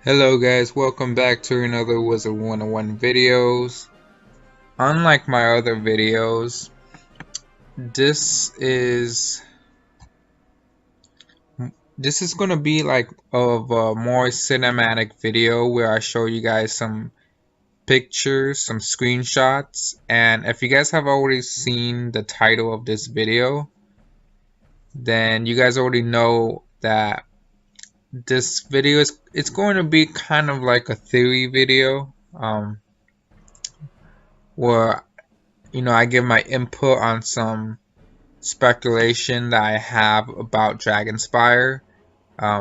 Hello guys, welcome back to another Wizard101 videos. Unlike my other videos, this is this is gonna be like of a more cinematic video where I show you guys some pictures, some screenshots, and if you guys have already seen the title of this video, then you guys already know that this video is it's going to be kind of like a theory video, where I give my input on some speculation that I have about Dragonspyre.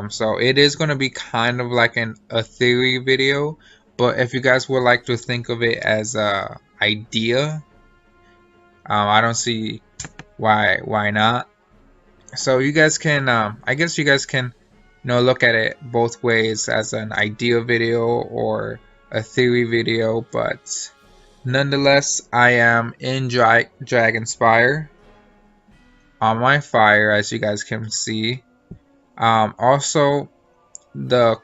So it is going to be kind of like a theory video, but if you guys would like to think of it as a idea, I don't see why not. So you guys can, I guess you guys can, look at it both ways as an idea video or a theory video, but nonetheless, I am in Dragonspyre on my fire, as you guys can see. Also, the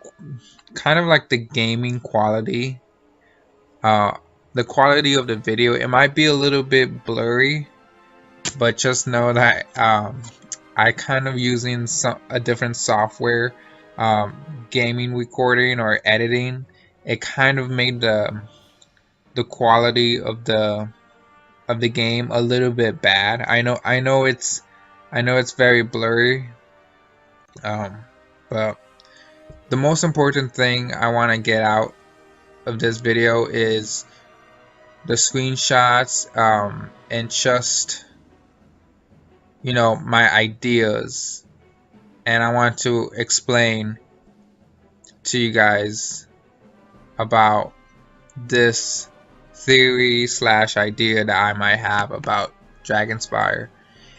kind of like the gaming quality, the quality of the video, it might be a little bit blurry, but just know that I kind of using a different software, gaming recording or editing. It kind of made the quality of the game a little bit bad. I know it's very blurry, but the most important thing I want to get out of this video is the screenshots, and just my ideas, and I want to explain to you guys about this theory slash idea that I might have about Dragonspyre.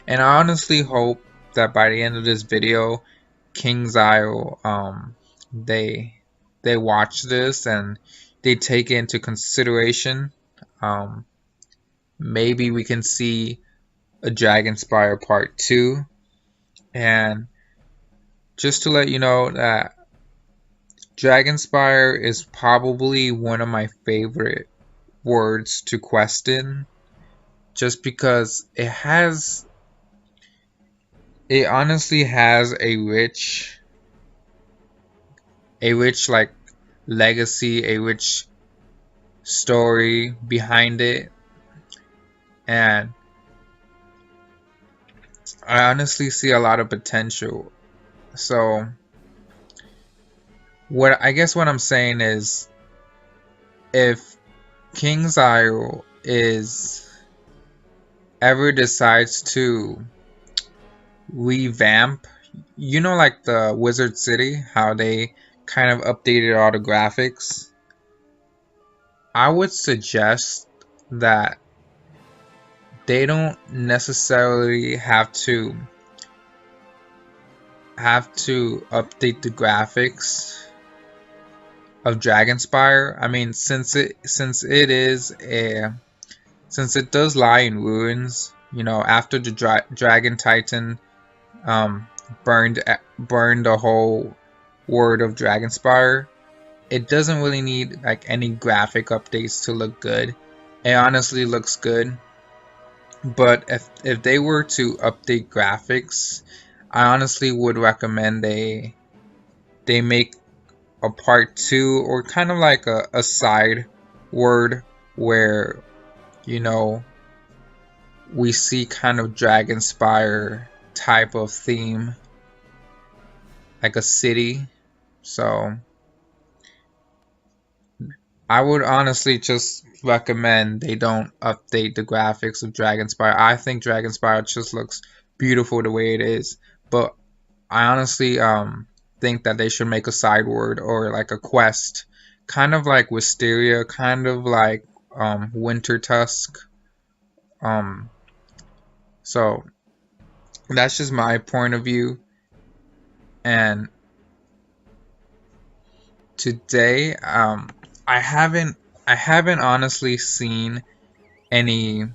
And I honestly hope that by the end of this video, King's Isle, they watch this and they take it into consideration. Maybe we can see a Dragonspyre Part 2. And just to let you know that Dragonspyre is probably one of my favorite words to question, just because it honestly has a rich like legacy, a rich story behind it, and I honestly see a lot of potential. So what I'm saying is, if King's Isle ever decides to revamp, like the Wizard City, how they kind of updated all the graphics, I would suggest that they don't necessarily have to update the graphics of Dragonspyre. I mean, since it does lie in ruins, after the Dragon Titan burned the whole world of Dragonspyre, it doesn't really need like any graphic updates to look good. It honestly looks good, but if they were to update graphics, I honestly would recommend they make a part 2, or kind of like a side word where we see kind of Dragonspyre type of theme, like a city. So I would honestly just recommend they don't update the graphics of Dragonspyre. I think Dragonspyre just looks beautiful the way it is, but I honestly think that they should make a side word or like a quest, kind of like Wisteria, kind of like Winter Tusk. So that's just my point of view. And today, I haven't honestly seen anyone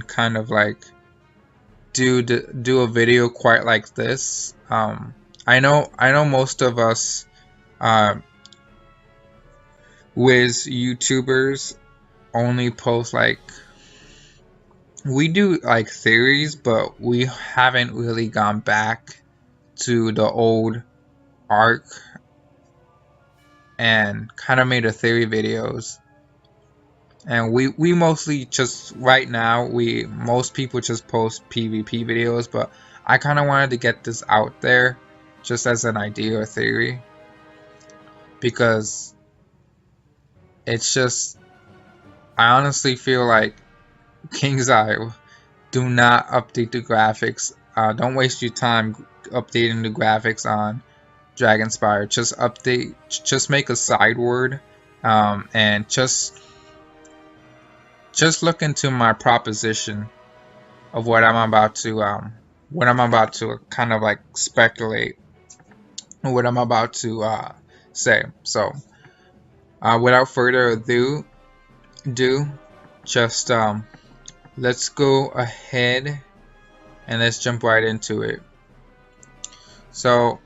kind of like do a video quite like this. I know most of us uh, Wiz YouTubers only post like, we do like theories, but we haven't really gone back to the old arc and kind of made a theory videos. And we mostly just, right now, most people just post PvP videos, but I kind of wanted to get this out there just as an idea or theory, because it's just, I honestly feel like King's Eye, do not update the graphics. Don't waste your time updating the graphics on Dragonspyre. Just make a side word, and just look into my proposition of what I'm about to kind of like speculate, what I'm about to say. So, without further ado, just let's go ahead and let's jump right into it. So,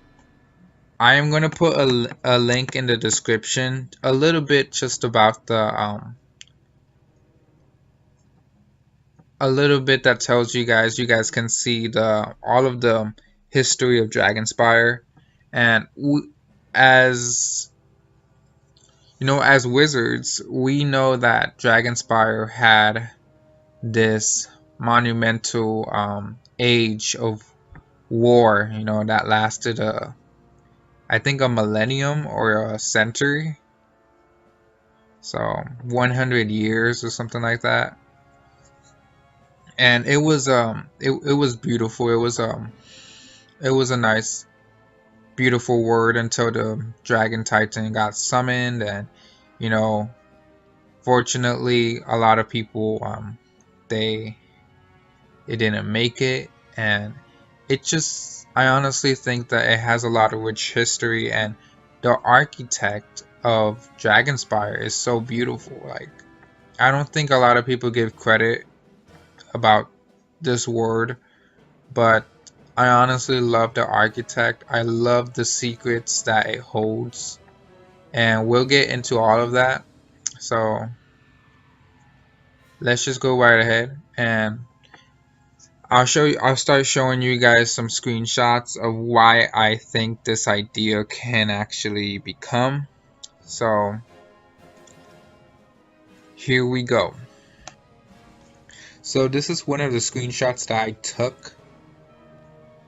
I am gonna put a link in the description, a little bit just about the a little bit that tells you guys can see all of the history of Dragonspyre. And as you know, as wizards, we know that Dragonspyre had this monumental age of war, you know, that lasted I think a millennium or a century, so 100 years or something like that. And it was beautiful. It was a nice, beautiful word until the Dragon Titan got summoned. And you know, fortunately, a lot of people it didn't make it. And it just, I honestly think that it has a lot of rich history, and the architect of Dragonspyre is so beautiful. Like, I don't think a lot of people give credit about this word, but I honestly love the architect. I love the secrets that it holds, and we'll get into all of that. So let's just go right ahead, and I'll start showing you guys some screenshots of why I think this idea can actually become. So here we go. So this is one of the screenshots that I took,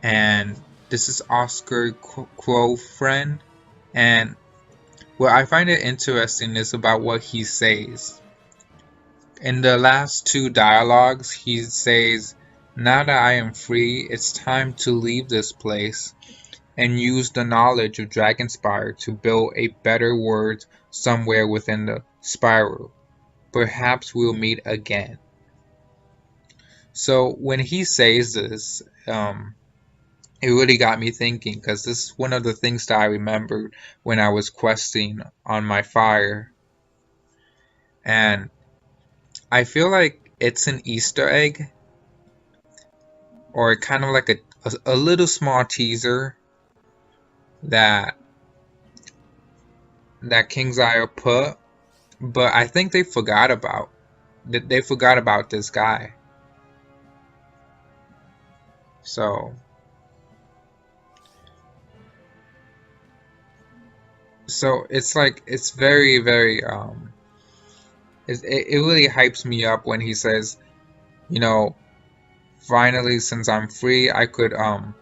and this is Oscar Crowfriend. And what I find it interesting is about what he says. In the last two dialogues, he says, "Now that I am free, it's time to leave this place and use the knowledge of Dragonspyre to build a better world somewhere within the spiral. Perhaps we'll meet again." So when he says this, it really got me thinking, because this is one of the things that I remembered when I was questing on my fire. And I feel like it's an Easter egg, or kind of like a little small teaser that King's Eye put, but I think they forgot about this guy. So it's like, it's very, very it really hypes me up when he says, you know, finally, since I'm free, I could you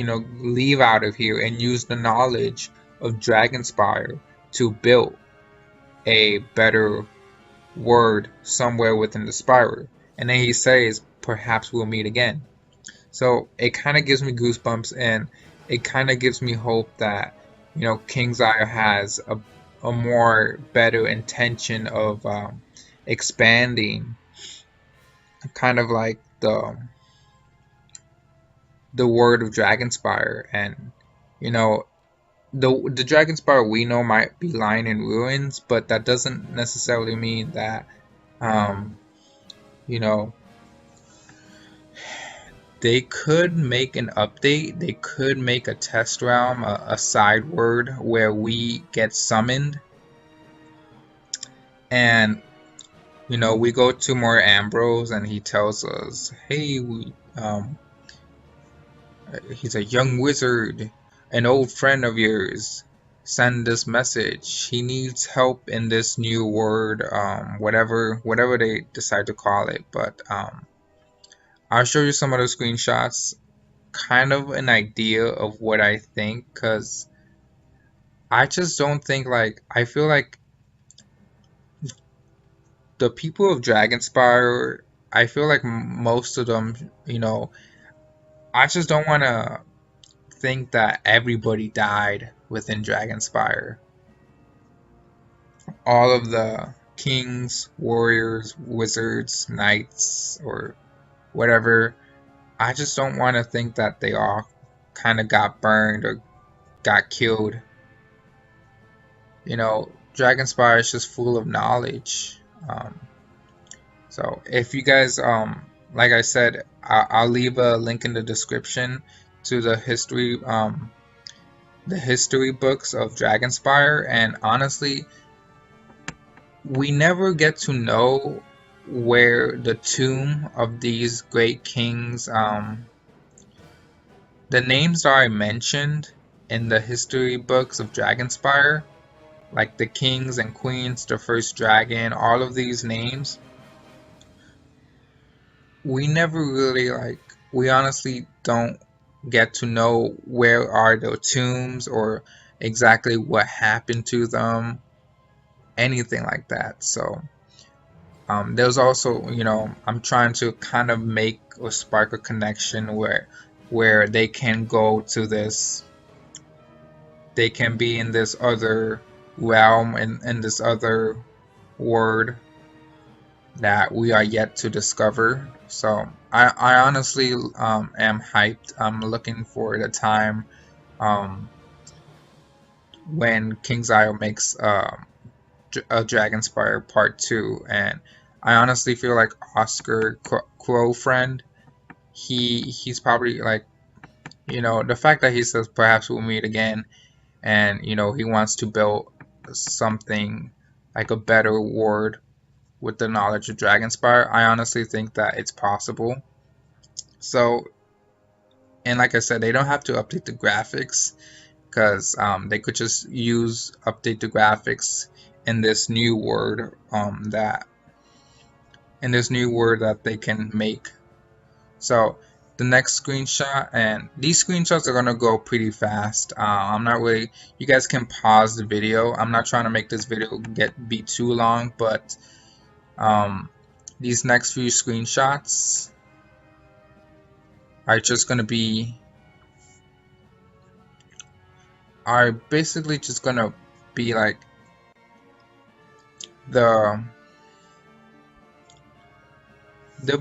know, leave out of here and use the knowledge of Dragonspyre to build a better word somewhere within the spiral. And then he says, perhaps we'll meet again. So it kind of gives me goosebumps, and it kind of gives me hope that, you know, King's Eye has a more better intention of expanding kind of like the word of Dragonspyre. And you know, the Dragonspyre we know might be lying in ruins, but that doesn't necessarily mean that you know, They could make an update. They could make a test realm, a side world where we get summoned, and we go to more Ambrose, and he tells us, "Hey, he's a young wizard, an old friend of yours. Send this message. He needs help in this new world, whatever they decide to call it." But I'll show you some of the screenshots, kind of an idea of what I think, because I just don't think, like, I feel like the people of Dragonspyre, I feel like most of them, I just don't want to think that everybody died within Dragonspyre. All of the kings, warriors, wizards, knights, or whatever, I just don't want to think that they all kind of got burned or got killed. Dragonspyre is just full of knowledge. So if you guys, like I said, I'll leave a link in the description to the history books of Dragonspyre, and honestly, we never get to know where the tomb of these great kings, the names that I mentioned in the history books of Dragonspyre, like the kings and queens, the first dragon, all of these names, we never really, we honestly don't get to know where are the tombs or exactly what happened to them, anything like that. So there's also, I'm trying to kind of make or spark a connection where they can go to this, they can be in this other realm, in this other world that we are yet to discover. So I honestly am hyped. I'm looking for the time when King's Isle makes a Dragonspyre Part 2, and I honestly feel like Oscar Crowfriend, he's probably like, the fact that he says perhaps we'll meet again, and he wants to build something like a better world with the knowledge of Dragonspyre, I honestly think that it's possible. So, and like I said, they don't have to update the graphics, because they could just update the graphics in this new world that they can make. So the next screenshot, and these screenshots are gonna go pretty fast. I'm not really, you guys can pause the video. I'm not trying to make this video be too long, but these next few screenshots are just gonna be, are basically just gonna be like they're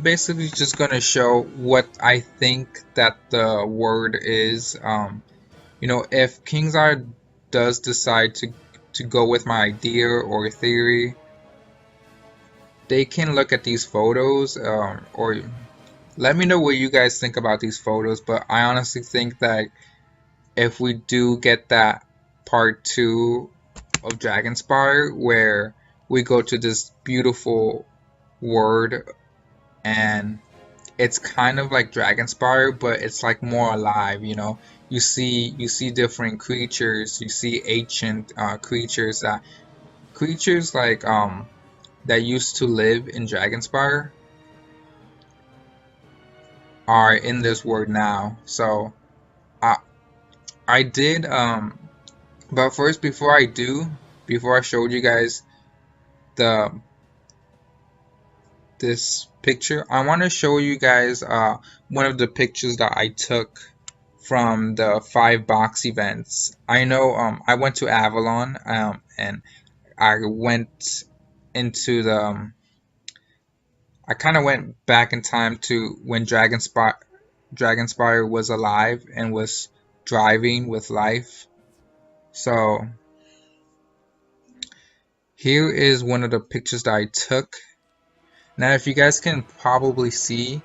basically just gonna show what I think that the word is. If King's Eye does decide to go with my idea or theory, they can look at these photos, or let me know what you guys think about these photos. But I honestly think that if we do get that part 2 of Dragonspyre, where we go to this beautiful world, and it's kind of like Dragonspyre, but it's like more alive. You see different creatures. You see ancient creatures like that used to live in Dragonspyre are in this world now. So I did but first, before I showed you guys this picture, I want to show you guys one of the pictures that I took from the 5 box events. I know I went to Avalon, and I went into the I kind of went back in time to when Dragonspyre was alive and was driving with life. So here is one of the pictures that I took. Now, if you guys can probably see,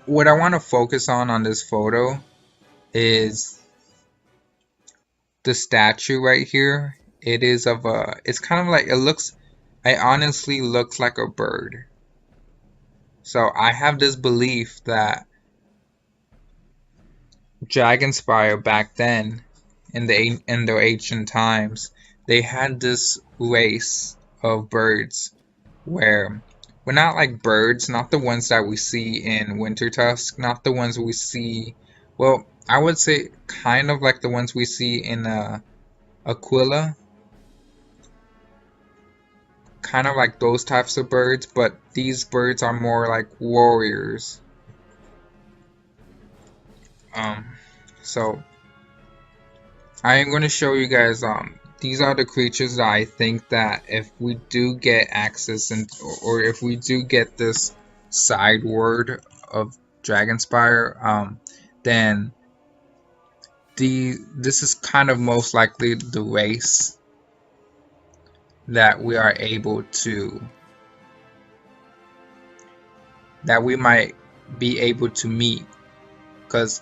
what I want to focus on this photo is the statue right here. It is of a, it's kind of like, it honestly looks like a bird. So I have this belief that Dragonspyre back then, in the ancient times, they had this race of birds where, we're not like birds, not the ones that we see in Wintertusk, not the ones we see, well, I would say kind of like the ones we see in Aquila, kind of like those types of birds, but these birds are more like warriors. So I am going to show you guys, these are the creatures that I think that if we do get access, and or if we do get this side word of Dragonspyre, then this is kind of most likely the race that we are able to, that we might be able to meet. Because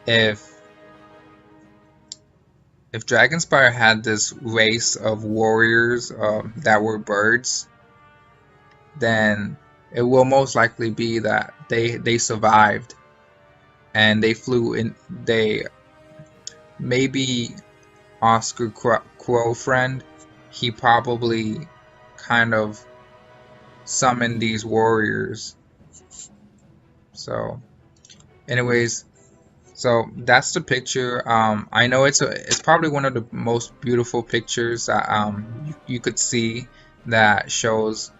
if Dragonspyre had this race of warriors that were birds, then it will most likely be that they survived and they flew in. They maybe Oscar Crow friend, he probably kind of summoned these warriors. So anyways, so that's the picture. I know it's probably one of the most beautiful pictures that you could see, that shows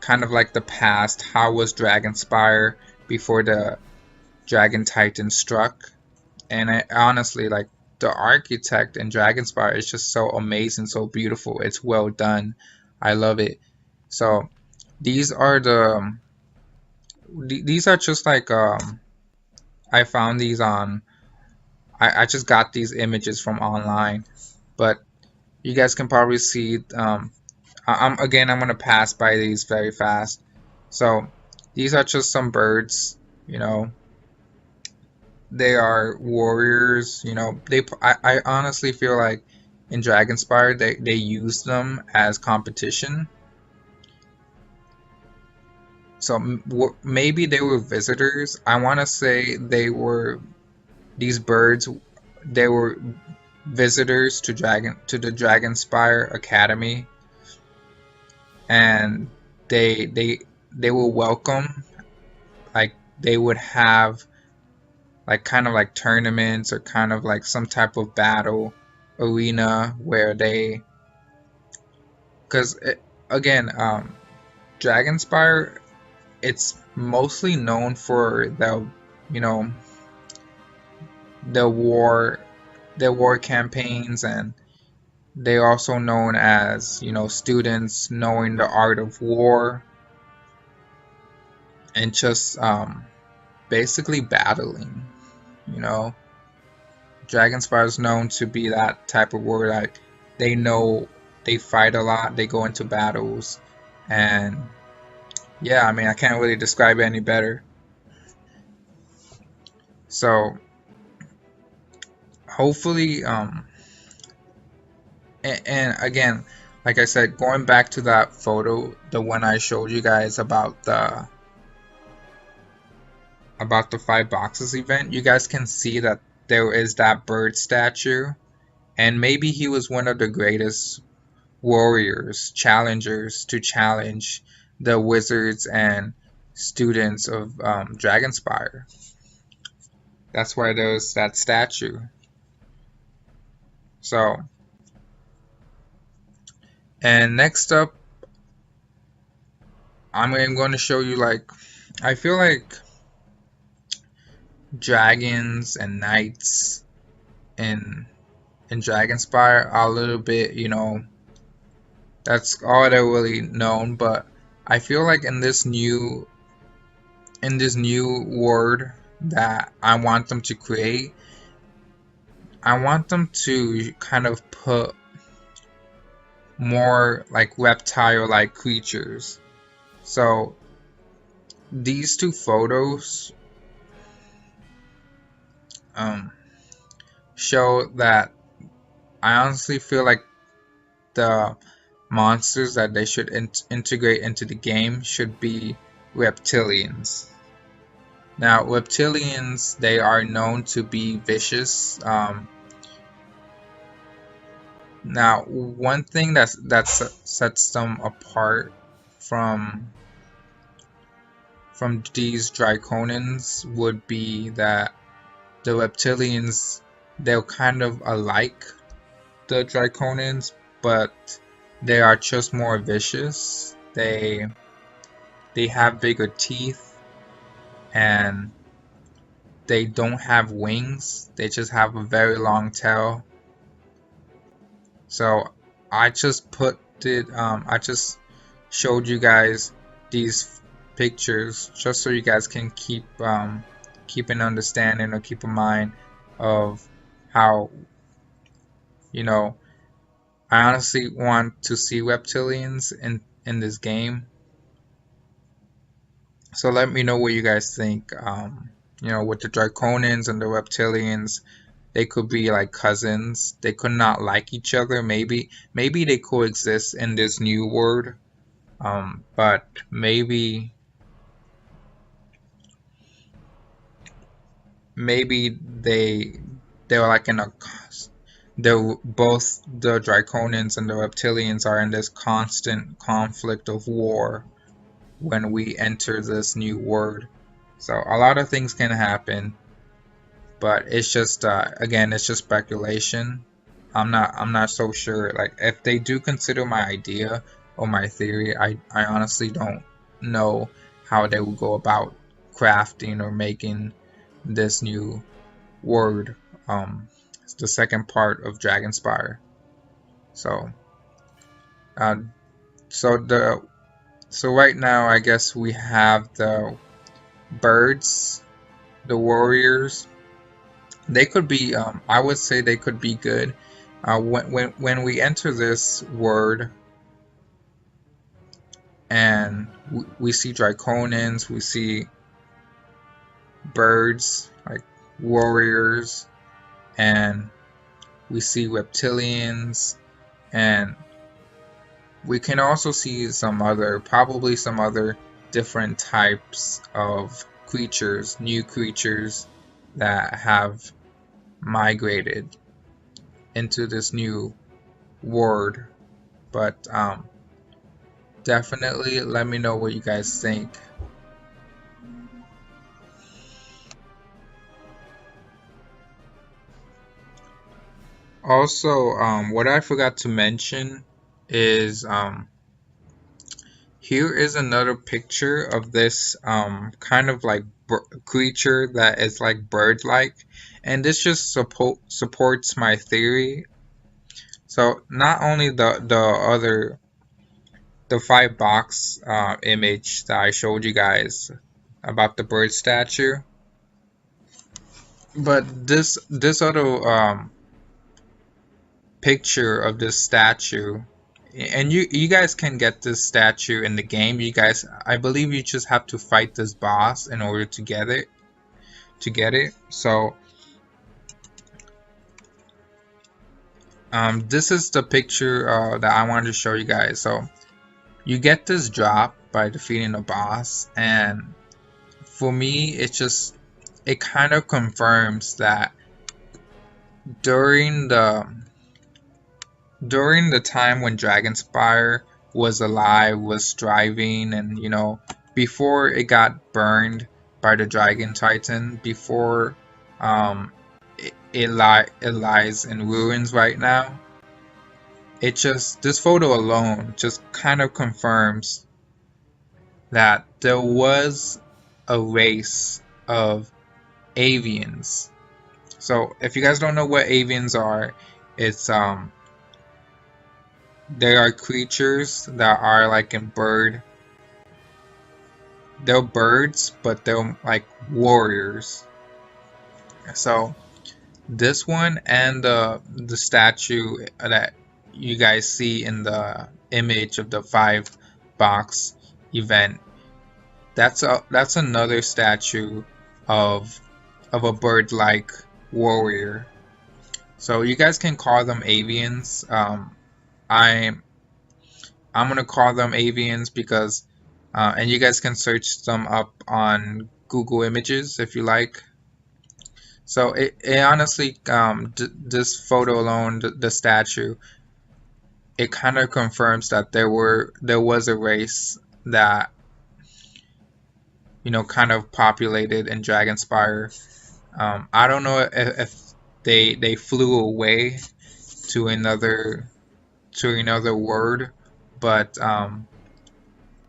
kind of like the past. How was Dragonspyre before the Dragon Titan struck? And honestly, like, the architect in Dragonspyre is just so amazing, so beautiful. It's well done. I love it. So these are these are just like I found these on, I just got these images from online, but you guys can probably see, I'm gonna pass by these very fast. So these are just some birds, you know, they are warriors, you know, I honestly feel like in Dragonspyre they use them as competition. So maybe they were visitors. I want to say these birds, they were visitors to the Dragonspyre Academy, and they were welcome. Like, they would have like kind of like tournaments, or kind of like some type of battle arena where they, because again, Dragonspyre, it's mostly known for the, you know, the war campaigns, and they're also known as, you know, students knowing the art of war and just basically battling. You know, Dragonspyre is known to be that type of war, like they know, they fight a lot, they go into battles, and yeah, I mean, I can't really describe it any better. So hopefully, and again, like I said, going back to that photo, the one I showed you guys about the 5 boxes event, you guys can see that there is that bird statue, and maybe he was one of the greatest warriors, challengers to challenge the wizards and students of Dragonspyre. That's why there's that statue. So, and next up, I'm going to show you, like, I feel like dragons and knights in Dragonspyre are a little bit, you know, that's all they're really known. But I feel like in this new world that I want them to create, I want them to kind of put more like reptile-like creatures. So these two photos um, show that I honestly feel like the monsters that they should integrate into the game should be reptilians. Now, reptilians, they are known to be vicious. Now, one thing that sets them apart from these Draconians would be that the reptilians, they're kind of alike the Draconians, but they are just more vicious. They have bigger teeth, and they don't have wings. They just have a very long tail. So I just put it. I just showed you guys these pictures just so you guys can keep an understanding or keep in mind of how, you know, I honestly want to see reptilians in this game. So let me know what you guys think. With the Draconians and the reptilians, they could be like cousins. They could not like each other. Maybe they coexist in this new world. But maybe they're like in a both the Draconians and the Reptilians are in this constant conflict of war when we enter this new world. So a lot of things can happen, but it's just again, it's just speculation. I'm not so sure. Like, if they do consider my idea or my theory, I honestly don't know how they would go about crafting or making this new word. It's the second part of Dragonspyre. So, uh, so right now, I guess we have the birds, the warriors. They could be, I would say they could be good. When we enter this word and we see Draconians, we see birds like warriors, and we see reptilians, and we can also see probably some other different types of creatures, new creatures that have migrated into this new world. But definitely let me know what you guys think. Also, what I forgot to mention is here is another picture of this kind of like creature that is like bird-like, and this just supports my theory. So not only the 5-box image that I showed you guys about the bird statue, but this other picture of this statue, and you guys can get this statue in the game. You guys, I believe you just have to fight this boss in order to get it. So this is the picture that I wanted to show you guys. So you get this drop by defeating a boss, and for me, it kind of confirms that during the time when Dragonspyre was alive, was thriving, and before it got burned by the Dragon Titan, before it lies in ruins right now. This photo alone just kind of confirms that there was a race of Avians. So if you guys don't know what Avians are, it's they are creatures that are like in bird. They're birds, but they're like warriors. So this one and the statue that you guys see in the image of the 5-box event, that's another statue of a bird-like warrior. So you guys can call them Avians. I'm I'm gonna call them Avians because, and you guys can search them up on Google Images if you like. So it honestly, this photo alone, the statue, it kind of confirms that there was a race that, kind of populated in Dragonspyre. I don't know if they flew away to another word, but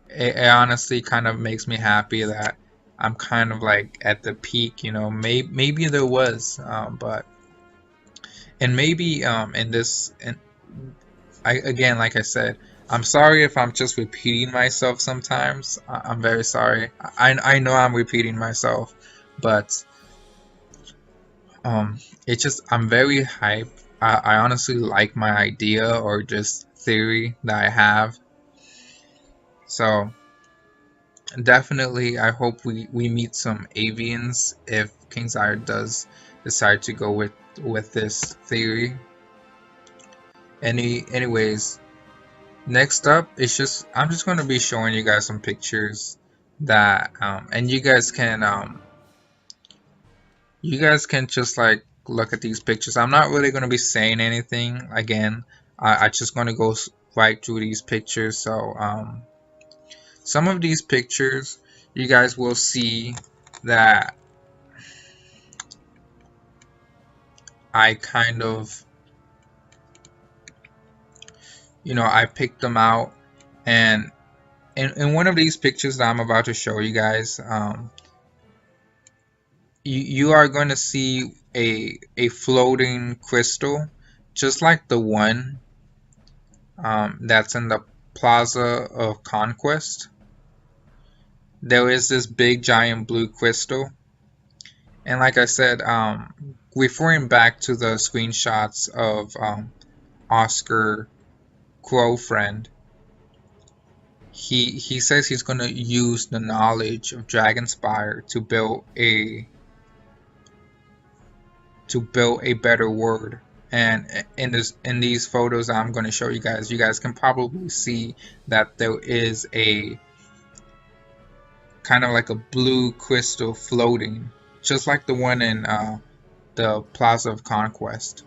it honestly kind of makes me happy that I'm kind of like at the peak. Maybe there was, but and maybe in this, and I again, like I said, I'm sorry if I'm just repeating myself sometimes. I'm very sorry. I know I'm repeating myself, but it's just I'm very hyped. I honestly like my idea or just theory that I have. So definitely, I hope we meet some Avians if Kingsire does decide to go with this theory. Anyways, next up, I'm just going to be showing you guys some pictures that and you guys can just like look at these pictures. I'm not really going to be saying anything again. I just going to go right through these pictures. So some of these pictures you guys will see that I kind of, I picked them out, and in one of these pictures that I'm about to show you guys, you are going to see a floating crystal, just like the one that's in the Plaza of Conquest. There is this big giant blue crystal, and like I said, referring back to the screenshots of Oscar Crowfriend, he says he's going to use the knowledge of Dragonspyre to build a better word. And in these photos I'm going to show you guys can probably see that there is a kind of like a blue crystal floating, just like the one in the Plaza of Conquest.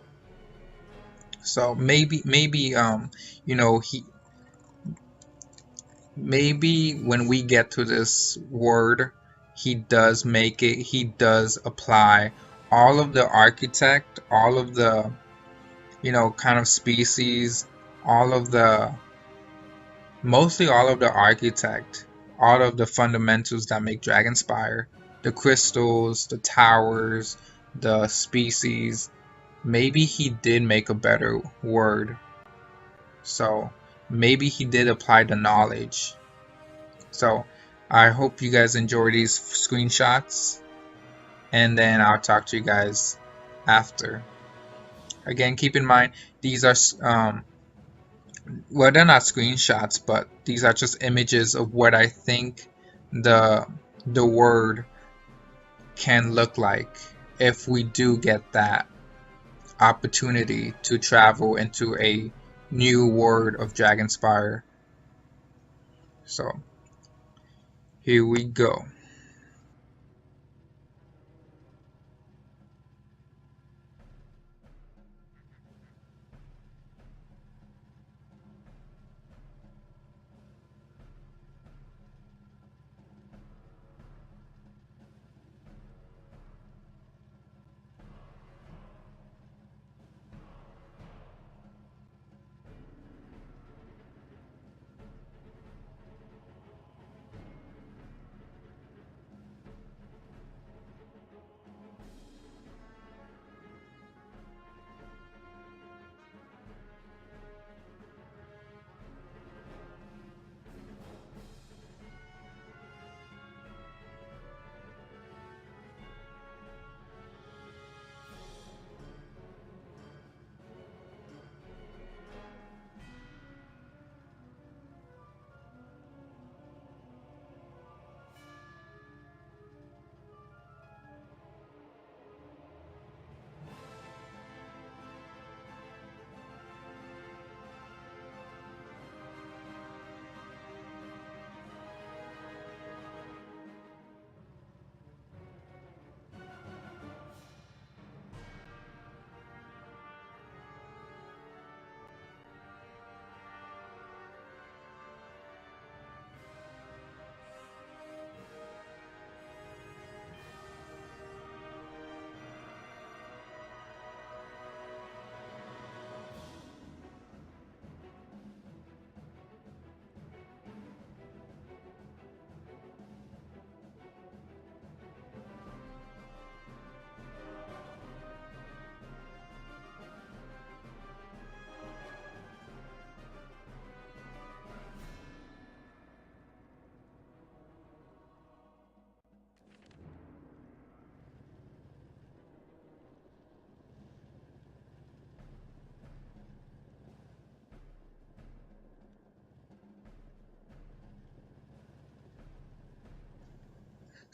So maybe he maybe when we get to this word, he does apply all of the architect, all of the kind of species, all of the mostly all of the architect, all of the fundamentals that make Dragonspyre, the crystals, the towers, the species. Maybe he did make a better word. So maybe he did apply the knowledge. So I hope you guys enjoy these screenshots, and then I'll talk to you guys after. Again, keep in mind these are well, they're not screenshots, but these are just images of what I think the word can look like if we do get that opportunity to travel into a new world of Dragonspyre. So here we go.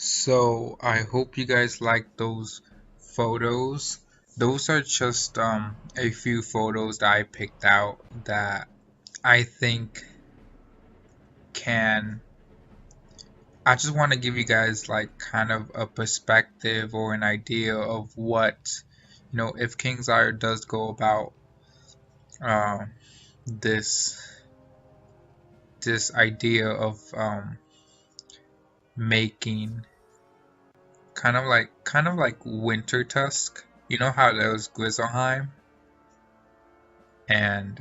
So I hope you guys like those photos. Those are just a few photos that I picked out that I think can. I just want to give you guys like kind of a perspective or an idea of what, if King's Ire does go about uh, this this idea of making kind of like Winter Tusk. You know how there was Grizzleheim, and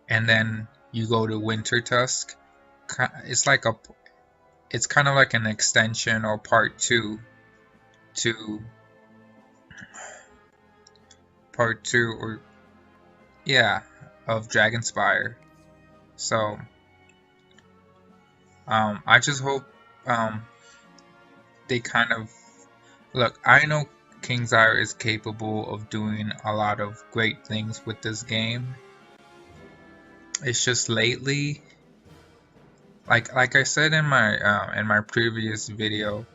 then you go to Winter Tusk. It's like it's kind of like an extension or part two to part two or yeah of Dragonspyre. So I just hope they kind of look. I know King's Ire is capable of doing a lot of great things with this game. It's just lately, like I said in my previous video,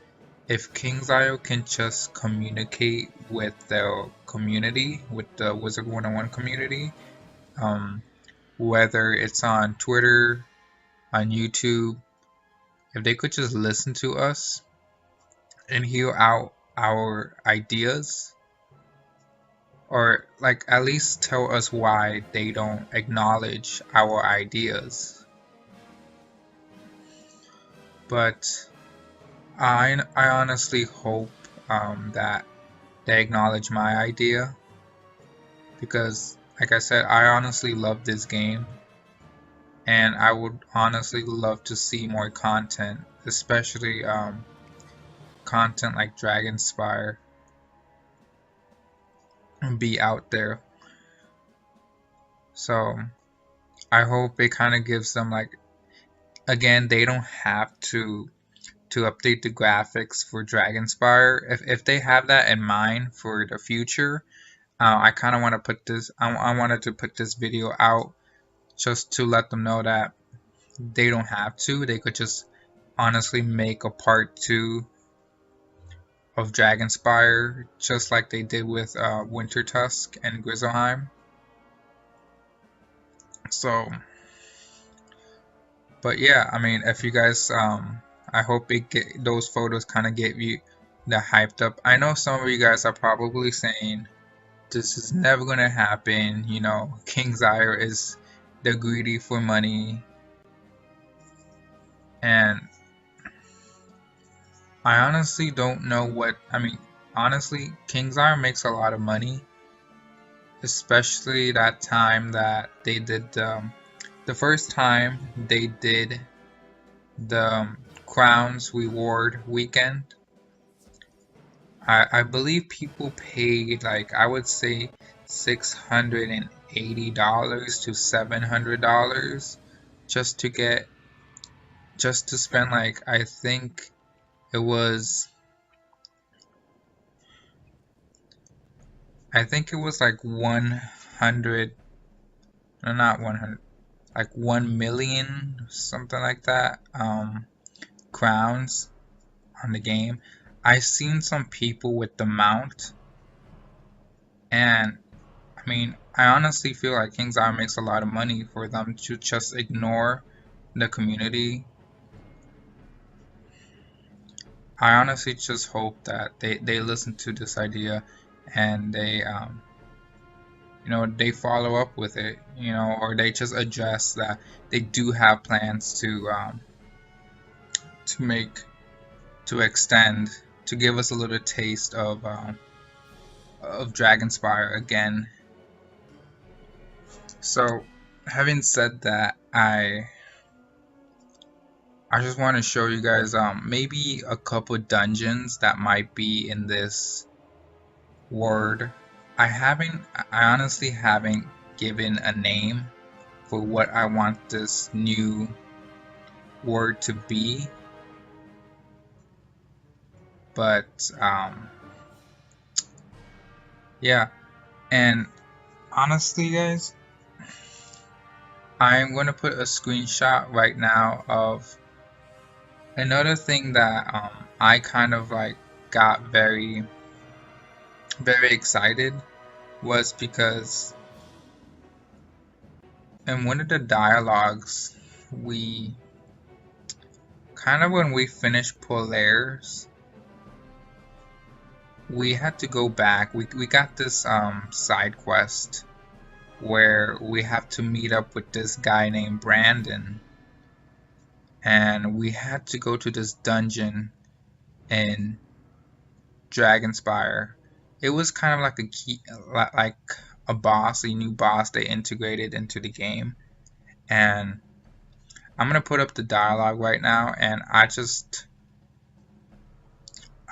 if King's Ire can just communicate with the community, with the Wizard101 community, whether it's on Twitter, on YouTube, if they could just listen to us and hear out our ideas, or like at least tell us why they don't acknowledge our ideas. But I honestly hope that they acknowledge my idea, because like I said, I honestly love this game, and I would honestly love to see more content, especially content like Dragonspyre be out there. So I hope it kind of gives them, like, again, they don't have to update the graphics for Dragonspyre. If they have that in mind for the future, I kind of want to put this. I wanted to put this video out just to let them know that they don't have to. They could just honestly make a part 2 of Dragonspyre, just like they did with Winter Tusk and Grizzleheim. So, but yeah, I mean, if you guys, I hope those photos kind of get you that hyped up. I know some of you guys are probably saying this is never gonna happen. King's Ire is they're greedy for money, and I honestly don't know what. I mean, honestly, King's Ire makes a lot of money, especially that time that they did the first time they did the Crowns Reward weekend. I believe people paid, like, I would say $680 to $700 just to spend, like, I think it was like 100, no, not 100, like 1 million, something like that, crowns on the game. I've seen some people with the mount, and I mean, I honestly feel like King's Ire makes a lot of money for them to just ignore the community. I honestly just hope that they listen to this idea, and they they follow up with it, or they just address that they do have plans to extend, to give us a little taste of Dragonspyre again. So, having said that, I just want to show you guys maybe a couple dungeons that might be in this word. I honestly haven't given a name for what I want this new word to be, but yeah. And honestly, guys, I'm going to put a screenshot right now of Another thing that I kind of like got very excited was because in one of the dialogues, we kind of, when we finished Polaris, we had to go back. We got this side quest where we have to meet up with this guy named Brandon, and we had to go to this dungeon in Dragonspyre. It was kind of like a key, like a boss, a new boss they integrated into the game. And I'm gonna put up the dialogue right now, and I just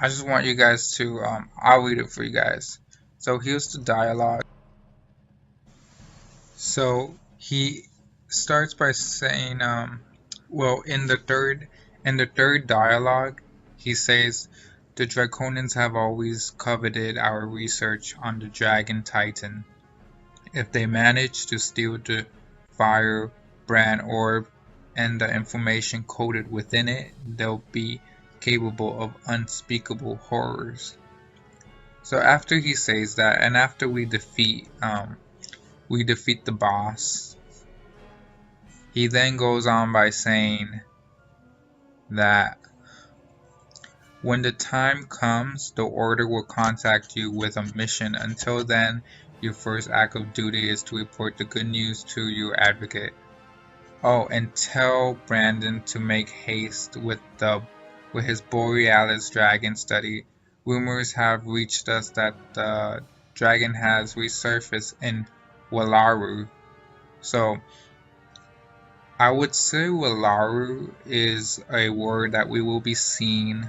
want you guys to I'll read it for you guys. So here's the dialogue. So he starts by saying, well, in the third dialogue, he says, "The Draconians have always coveted our research on the Dragon Titan. If they manage to steal the fire brand orb and the information coded within it, they'll be capable of unspeakable horrors." So after he says that, and after we defeat the boss, he then goes on by saying that when the time comes, the Order will contact you with a mission. Until then, your first act of duty is to report the good news to your advocate. Oh, and tell Brandon to make haste with his Borealis dragon study. Rumors have reached us that the dragon has resurfaced in Walaru. So I would say Walaru is a word that we will be seeing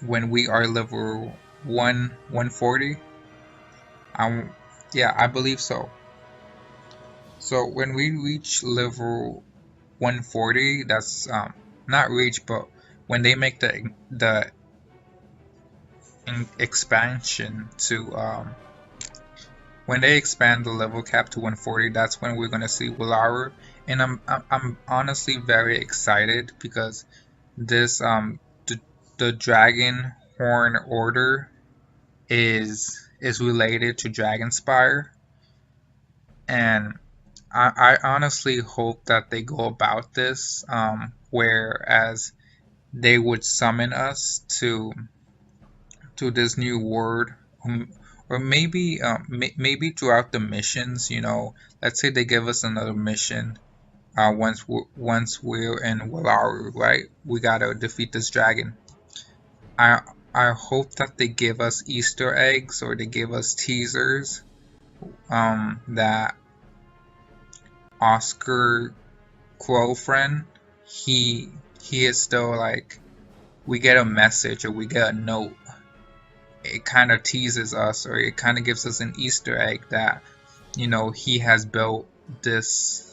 when we are level 140. Yeah, I believe so. So when we reach level 140, that's not reach, but when they make the expansion to when they expand the level cap to 140, that's when we're gonna see Walaru. And I'm honestly very excited because this the Dragon Horn Order is related to Dragonspyre, and I honestly hope that they go about this whereas they would summon us to this new world, or maybe maybe throughout the missions. You know, let's say they give us another mission. Once we're in Walaru, right? We gotta defeat this dragon. I hope that they give us Easter eggs, or they give us teasers that Oscar Crowfriend, he is still like, we get a message or we get a note. It kind of teases us, or it kind of gives us an Easter egg that, you know, he has built this.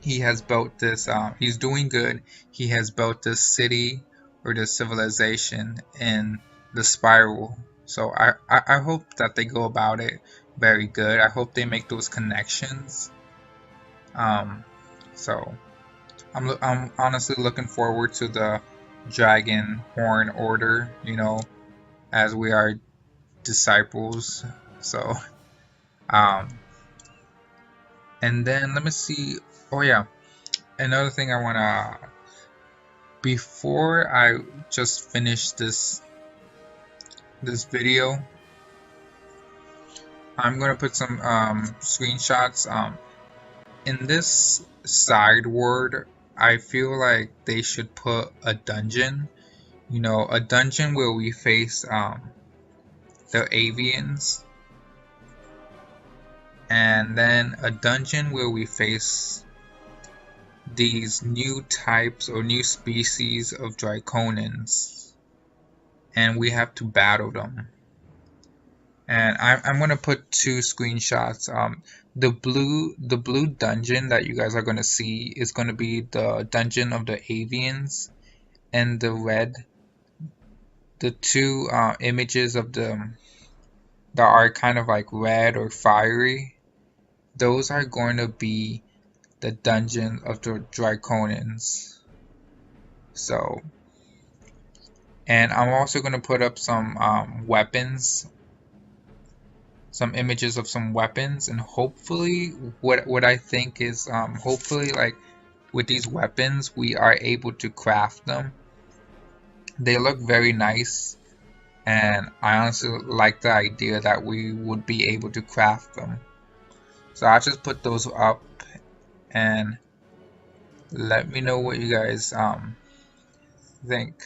He's doing good. He has built this city or this civilization in the spiral. So I hope that they go about it very good. I hope they make those connections. So I'm honestly looking forward to the Dragon Horn Order, you know, as we are disciples. So and then let me see. Oh yeah, another thing I wanna, before I just finish this video, I'm gonna put some screenshots. In this side word, I feel like they should put a dungeon. You know, a dungeon where we face the Avians, and then a dungeon where we face these new types or new species of Draconians, and we have to battle them. And I'm gonna put two screenshots. The blue dungeon that you guys are gonna see is gonna be the dungeon of the Avians, and the red, the two images of them that are kind of like red or fiery, those are going to be the dungeon of the Draconians. So, and I'm also going to put up some weapons, some images of some weapons, and hopefully what I think is hopefully, like, with these weapons we are able to craft them. They look very nice, and I honestly like the idea that we would be able to craft them. So I'll just put those up and let me know what you guys think.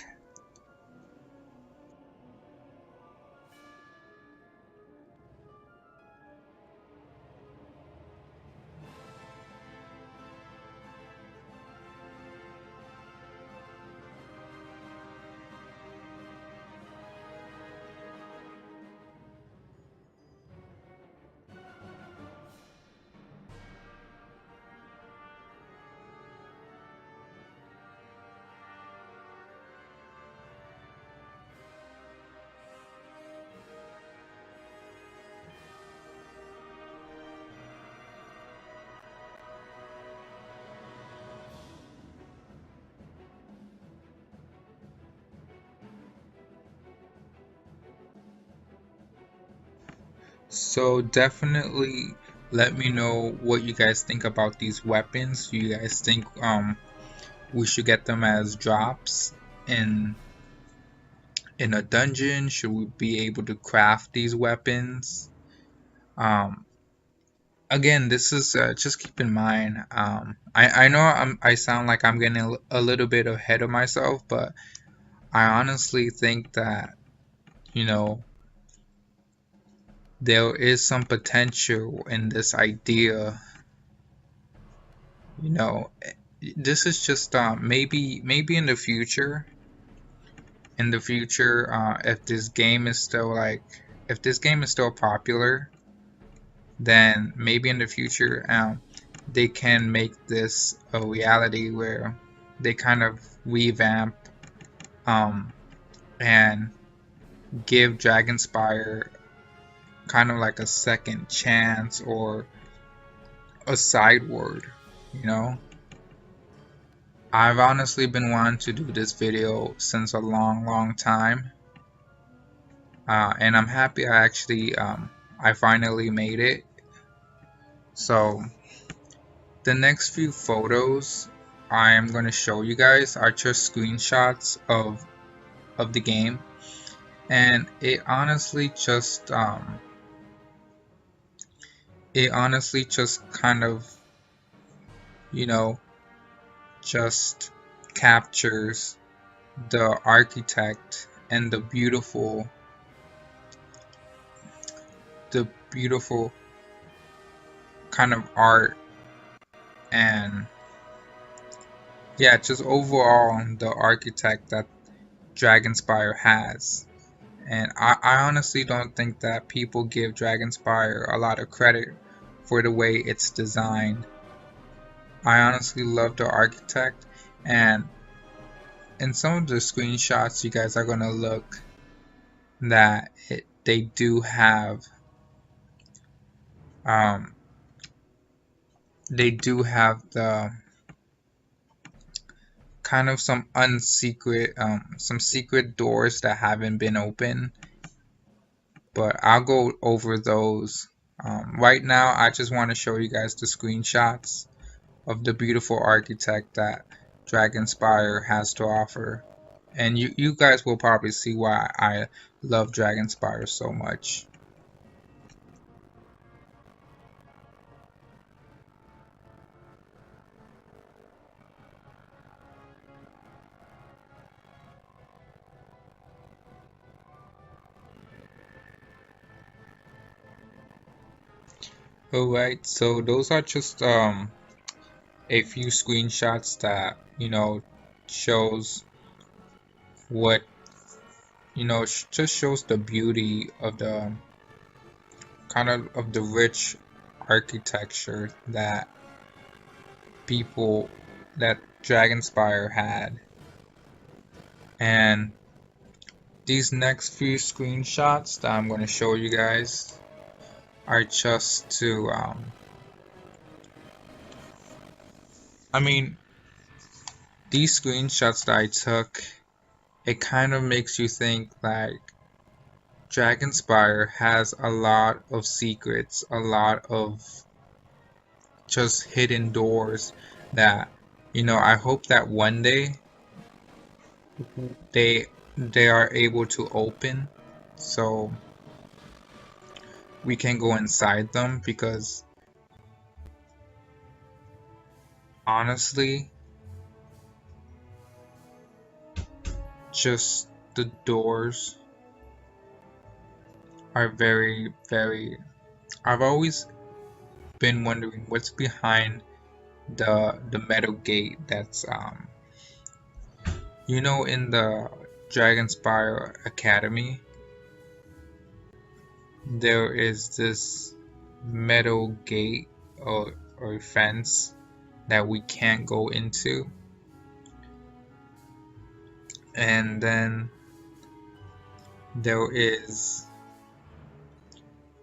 So definitely let me know what you guys think about these weapons. Do you guys think we should get them as drops in a dungeon? Should we be able to craft these weapons? Um, Again, this is just keep in mind. I know I sound like I'm getting a little bit ahead of myself, but I honestly think that, you know, there is some potential in this idea. You know, this is just maybe in the future, if this game is still like, if this game is still popular, then maybe in the future, they can make this a reality where they kind of revamp um, and give Dragonspyre kind of like a second chance or a side word, you know? I've honestly been wanting to do this video since a long time, and I'm happy I finally made it. So the next few photos I am going to show you guys are just screenshots of the game, and it honestly just kind of, you know, just captures the architect and the beautiful kind of art, and yeah, just overall the architect that Dragonspyre has. And I honestly don't think that people give Dragonspyre a lot of credit for the way it's designed. I honestly love the architect, and in some of the screenshots you guys are gonna look that they do have um, the kind of some secret doors that haven't been opened, but I'll go over those. Right now I just want to show you guys the screenshots of the beautiful architect that Dragonspyre has to offer, and you guys will probably see why I love Dragonspyre so much. Alright, so those are just a few screenshots that, you know, shows what, you know, just shows the beauty of the kind of the rich architecture that people that Dragonspyre had. And these next few screenshots that I'm going to show you guys are just to I mean, these screenshots that I took, it kind of makes you think like Dragonspyre has a lot of secrets, a lot of just hidden doors that, I hope that one day they they are able to open so we can go inside them, because honestly, just the doors are very, very. I've always been wondering what's behind the metal gate that's in the Dragonspyre Academy there is this metal gate or fence that we can't go into, and then there is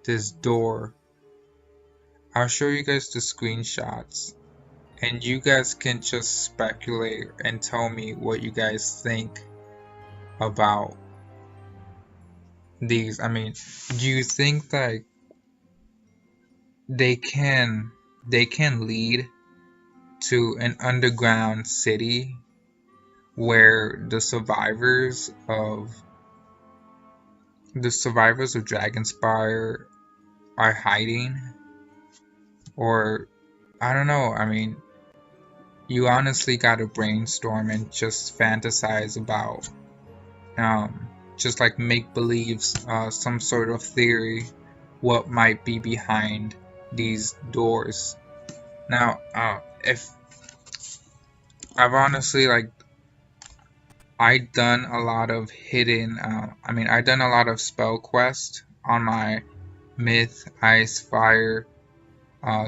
this door. I'll show you guys the screenshots and you guys can just speculate and tell me what you guys think about these. I mean, do you think that they can lead to an underground city where the survivors of Dragonspyre are hiding? Or I don't know. I mean, you honestly gotta brainstorm and just fantasize about just like make believes some sort of theory what might be behind these doors. Now, if I've honestly like I done a lot of hidden I done a lot of spell quest on my myth, ice, fire,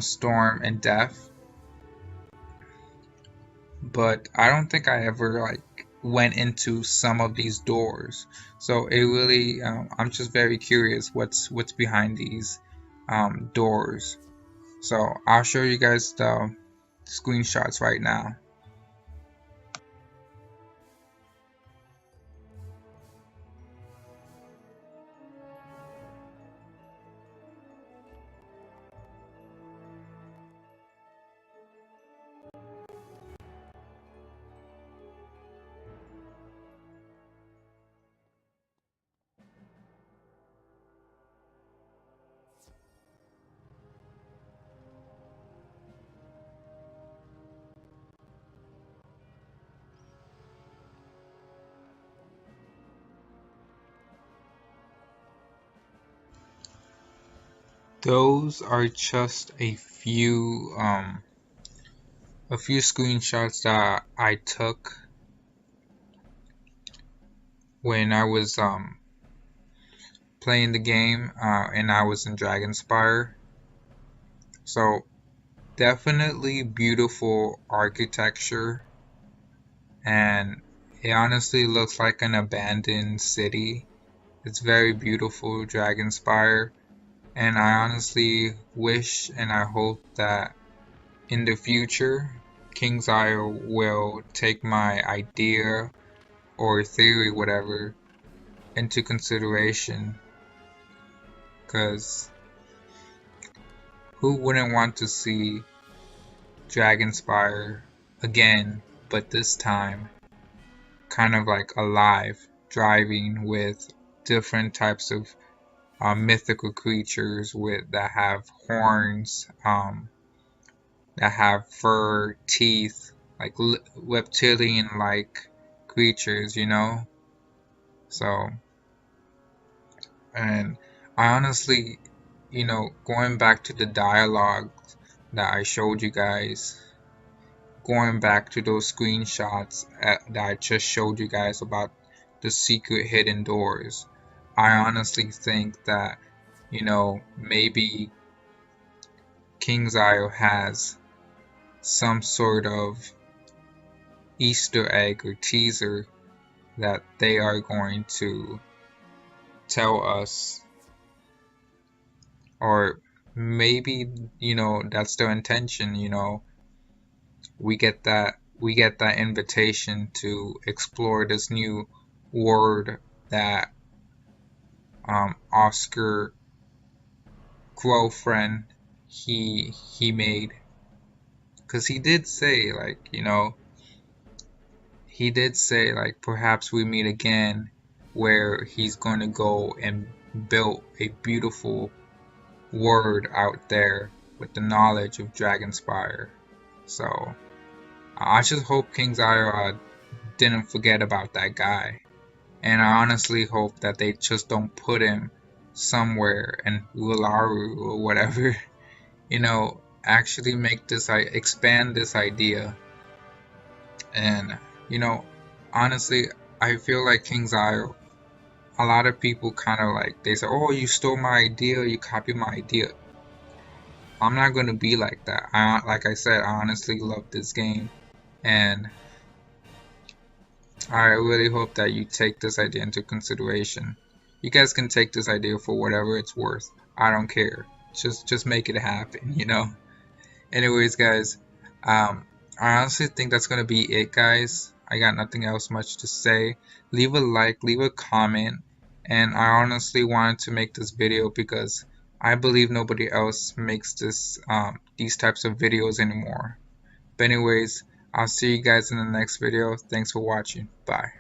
storm, and death, but I don't think I ever like went into some of these doors. So it really I'm just very curious what's behind these doors. So I'll show you guys the screenshots right now. Those are just a few screenshots that I took when I was playing the game and I was in Dragonspyre. So definitely beautiful architecture, and it honestly looks like an abandoned city. It's very beautiful, Dragonspyre, and I honestly wish and I hope that in the future King's Isle will take my idea or theory, whatever, into consideration, because who wouldn't want to see Dragonspyre again, but this time kind of like alive, driving with different types of mythical creatures that have horns, that have fur, teeth, like reptilian-like creatures, So, and I honestly, going back to the dialogue that I showed you guys, going back to those screenshots that I just showed you guys about the secret hidden doors, I honestly think that, maybe King's Isle has some sort of Easter egg or teaser that they are going to tell us, or maybe, that's their intention, we get that we get that invitation to explore this new world that Oscar girlfriend he made, because he did say, like, he did say, like, perhaps we meet again, where he's going to go and build a beautiful world out there with the knowledge of Dragonspyre. So I just hope King's Ira didn't forget about that guy, and I honestly hope that they just don't put him somewhere in Ularu or whatever. Actually make this, expand this idea. And honestly, I feel like King's Isle, a lot of people kind of like, they say, oh, you stole my idea, you copied my idea. I'm not gonna be like that. Like I said, I honestly love this game, and I really hope that you take this idea into consideration. You guys can take this idea for whatever it's worth. I don't care. Just make it happen. Anyways, guys, I honestly think that's gonna be it, guys. I got nothing else much to say. Leave a like, leave a comment, and I honestly wanted to make this video because I believe nobody else makes these types of videos anymore. But anyways, I'll see you guys in the next video. Thanks for watching. Bye.